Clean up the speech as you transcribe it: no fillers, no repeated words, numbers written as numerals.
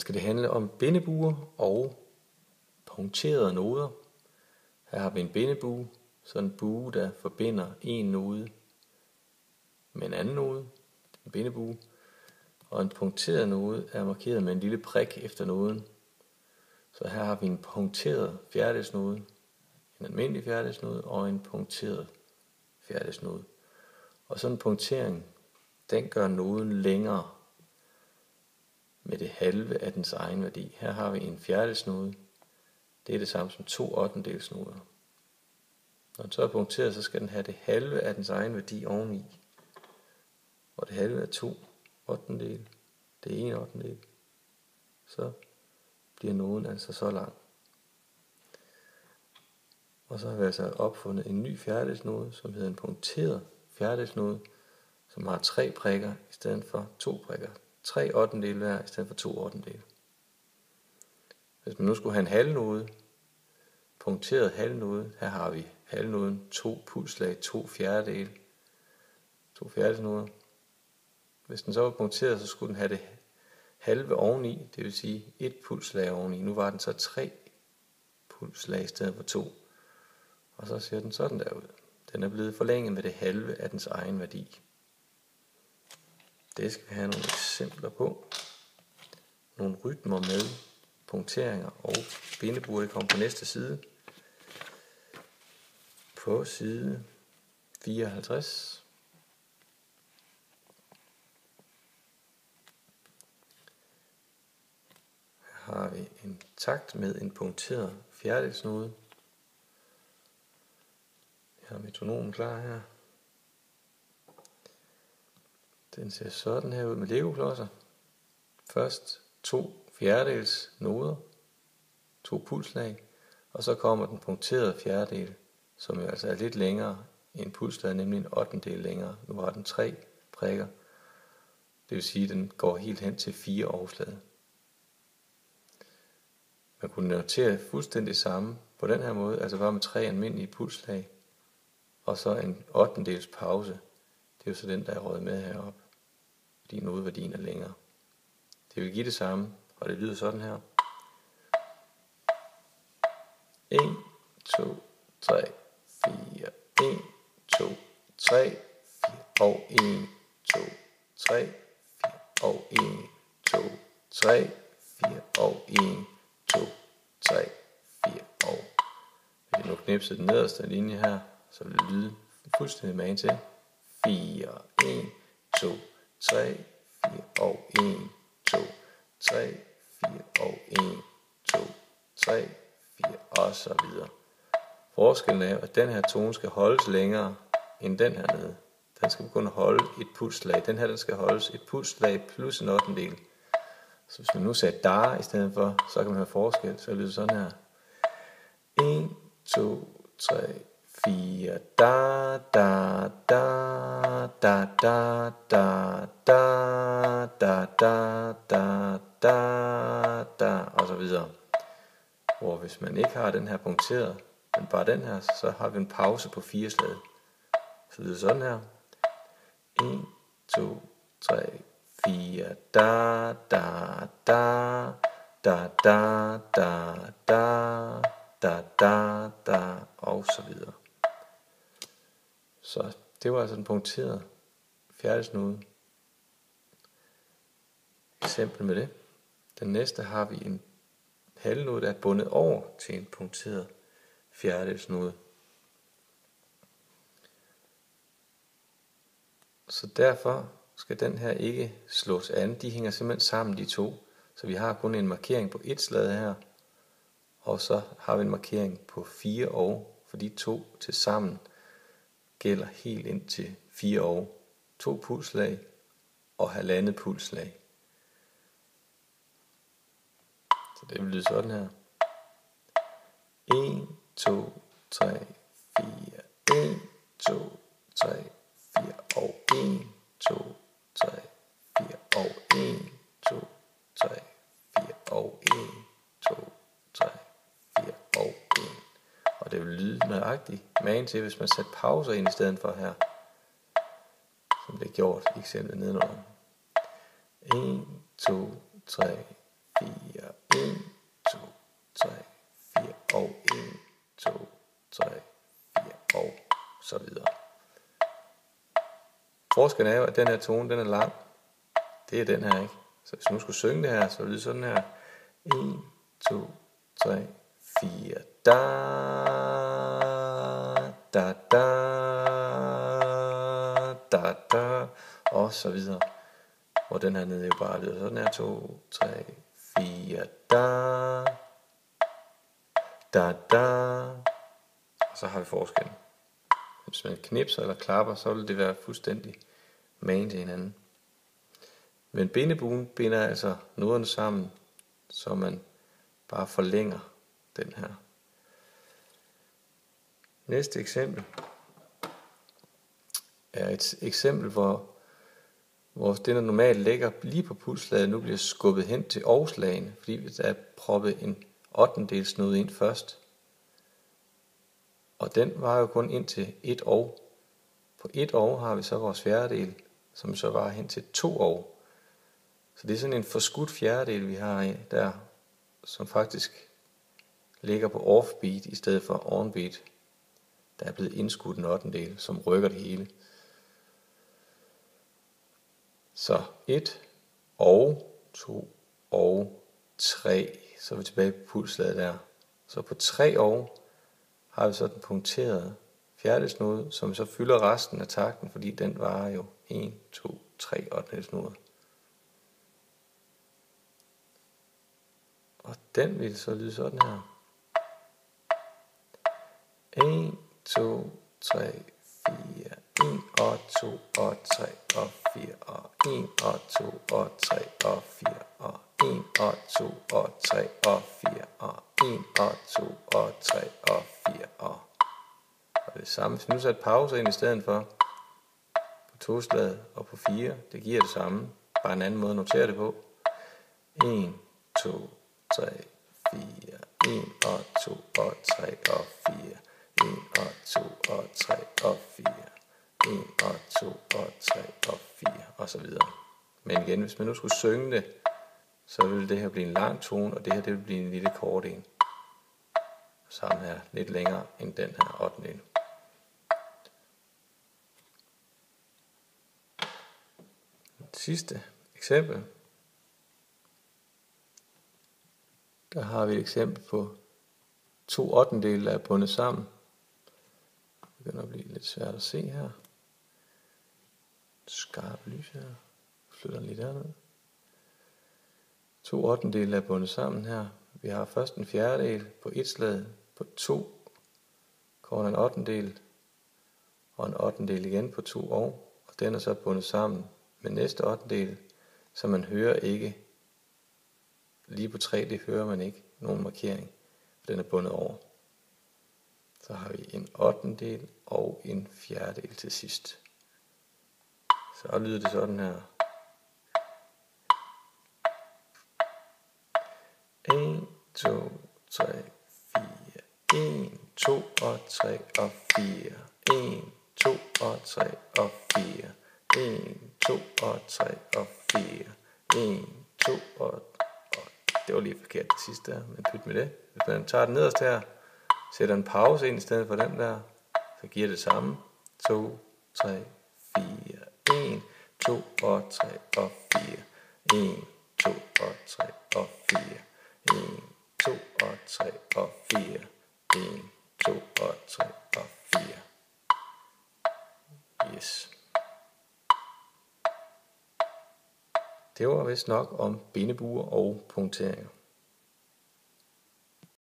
skal det handle om bindebuer og punkterede noder. Her har vi en bindebue, så en bue, der forbinder en node med en anden node, en bindebue. Og en punkteret node er markeret med en lille prik efter noden. Så her har vi en punkteret fjerdedelsnode, en almindelig fjerdedelsnode og en punkteret fjerdedelsnode. Og sådan en punktering, den gør noden længere med det halve af dens egen værdi. Her har vi en fjerdedelsnode. Det er det samme som 2/8 noder. Når den så er punkteret, så skal den have det halve af dens egen værdi oveni. Og det halve af 2/8, det er 1/8. Så bliver noden altså så lang. Og så har vi altså opfundet en ny fjerdedelsnode, som hedder en punkteret fjerdedelsnode, som har 3 prikker i stedet for 2 prikker. 3/8 hver i stedet for 2/8. Hvis man nu skulle have en halvnode, punkteret halvnode, her har vi halvnoden 2 pulsslag, 2 fjerdedele, 2 fjerdedelsnoder. Hvis den så var punkteret, så skulle den have det halve oveni, det vil sige 1 pulsslag oveni. Nu var den så 3 pulsslag i stedet for 2. Og så ser den sådan der ud. Den er blevet forlænget med det halve af dens egen værdi. Det skal vi have nogle eksempler på. Nogle rytmer med punkteringer og bindebuer, det kommer på næste side. På side 54. Her har vi en takt med en punkteret fjerdedelsnode. Jeg har metronomen klar her. Den ser sådan her ud med legoklodser. Først 2 fjerdedels noder, 2 pulslag, og så kommer den punkterede fjerdedel, som jo altså er lidt længere end pulslaget, nemlig en 1/8 længere. Nu har den 3 prikker, det vil sige, at den går helt hen til 4 overflader. Man kunne notere fuldstændig samme på den her måde, altså bare med 3 almindelige pulslag, og så en 1/8 pause. Det er jo så den, der er røget med heroppe, fordi nodeværdien er længere. Det vil give det samme, og det lyder sådan her. 1, 2, 3, 4, 1, 2, 3, 4, og 1, 2, 3, 4, og 1, 2, 3, 4, og 1, 2, 3, 4, og. Hvis jeg nu knipser den nederste linje her, så vil det lyde fuldstændig magen til. 4, 1, 2, 3, 4, og 1, 2, 3, 4, og 1, 2, 3, 4, og så videre. Forskellen er, at den her tone skal holdes længere end den her nede. Den skal kun holde et pulsslag. Den her, den skal holdes et pulsslag plus en 1/8. Så hvis man nu sagde da i stedet for, så kan man høre forskel. Så lyder det sådan her. 1, 2, 3, 4, da, da, da, da, da, da, da, da, da, da, da, da, og så videre. Hvor hvis man ikke har den her punkteret, men bare den her, så har vi en pause på 4 slag. Så lyder det sådan her. 1, 2, 3, 4, da, da, da, da, da, da, da, da, da, da, og så videre. Så det var altså en punkteret fjerdedelsnode. Eksempel med det. Den næste har vi en halvnode, der er bundet over til en punkteret fjerdedelsnode. Så derfor skal den her ikke slås an. De hænger simpelthen sammen, de to. Så vi har kun en markering på et slag her. Og så har vi en markering på 4 år, for de to til sammen gælder helt ind til 4 år. 2 pulsslag og 1,5 pulsslag. Så det vil lyde sådan her. 1, 2, 3, 4, 1, 2, 3, 4, og 1, 2, 3, 4, og 1, 2, 3, 4, og 1, 2, 3, 4, og 1. Og det vil lyde nøjagtigt magen til, hvis man sætter pauser ind i stedet for her, som det er gjort i eksemplet nedenunder. 1, 2, 3, 4, så videre. Forskellen er jo, at den her tone, den er lang. Det er den her, ikke? Så hvis nu skulle synge det her, så ville det sådan her. 1, 2, 3, 4. Da, da, da, da, da, og så videre. Og den her nede jo bare lyder sådan her. 2, 3, 4. Da, da, da. Og så har vi forskellen. Hvis man knipser eller klapper, så vil det være fuldstændig magen til hinanden. Men bindebuen binder altså noderne sammen, så man bare forlænger den her. Næste eksempel er et eksempel, hvor det, der normalt ligger lige på pulslaget, nu bliver skubbet hen til ovslagene, fordi der er proppet en 8/8 node ind først. Og den var jo kun ind til 1 og. På 1 og har vi så vores fjerdedel, som så var hen til 2 og. Så det er sådan en forskudt fjerdedel, vi har der, som faktisk ligger på offbeat i stedet for onbeat. Der er blevet indskudt en 8/8, som rykker det hele. Så 1 og 2 og 3, så er vi tilbage på pulslaget der. Så på 3 og har vi så den punkterede fjerdedelsnode, som så fylder resten af takten, fordi den varer jo 1, 2, 3 8/8 noder. Og den vil så lyde sådan her. 1, 2, 3, 4, 1 og 2 og 3 og 4 og 1 og 2 og 3 og 4 og 1 og 2 og 3 og 4 og 1 og 2 og 3 og 4 og det samme. Hvis vi nu sætter pause ind i stedet for på 2-slaget og på 4, det giver det samme, bare en anden måde at notere det på. 1, 2, 3, 4, 1 og 2 og 3 og 4, 1 og 2 og 3 og 4, 1 og 2 og 3 og 4 og så videre. Men igen, hvis man nu skulle synge det, så ville det her blive en lang tone, og det her det ville blive en lille kort en. Sammen her lidt længere end den her 8. Sidste eksempel. Der har vi et eksempel på 2 8/8, der er bundet sammen. Det begynder at blive lidt svært at se her. Skarp lys her. Flytter lige derned. 2 8/8 er bundet sammen her. Vi har først en fjerdedel på 1 slag. På 2 kommer en 8/8 og en 8/8 igen på 2 og den er så bundet sammen med næste 8/8, så man hører ikke lige på 3, det hører man ikke nogen markering, for den er bundet over. Så har vi en 8/8 og en fjerdedel til sidst. Så lyder det sådan her. 1, 2, 3, 4, 1, 2 og 3 og 4, 1, 2 og 3 og 4, 1, 2 og 3 og 4, 1, 2 og det var lige forkert det sidste der, men pyt med det. Hvis man tager den nederst her, sætter en pause ind i stedet for den der, så giver det samme. 2, 3, 4, 1, 2 og 3 og 4, 1, 2 og 3 og 4, 1, 2 og 3 og 4, 1, 2 og 3 og 4. Yes. Det var vist nok om bindebuer og punkteringer.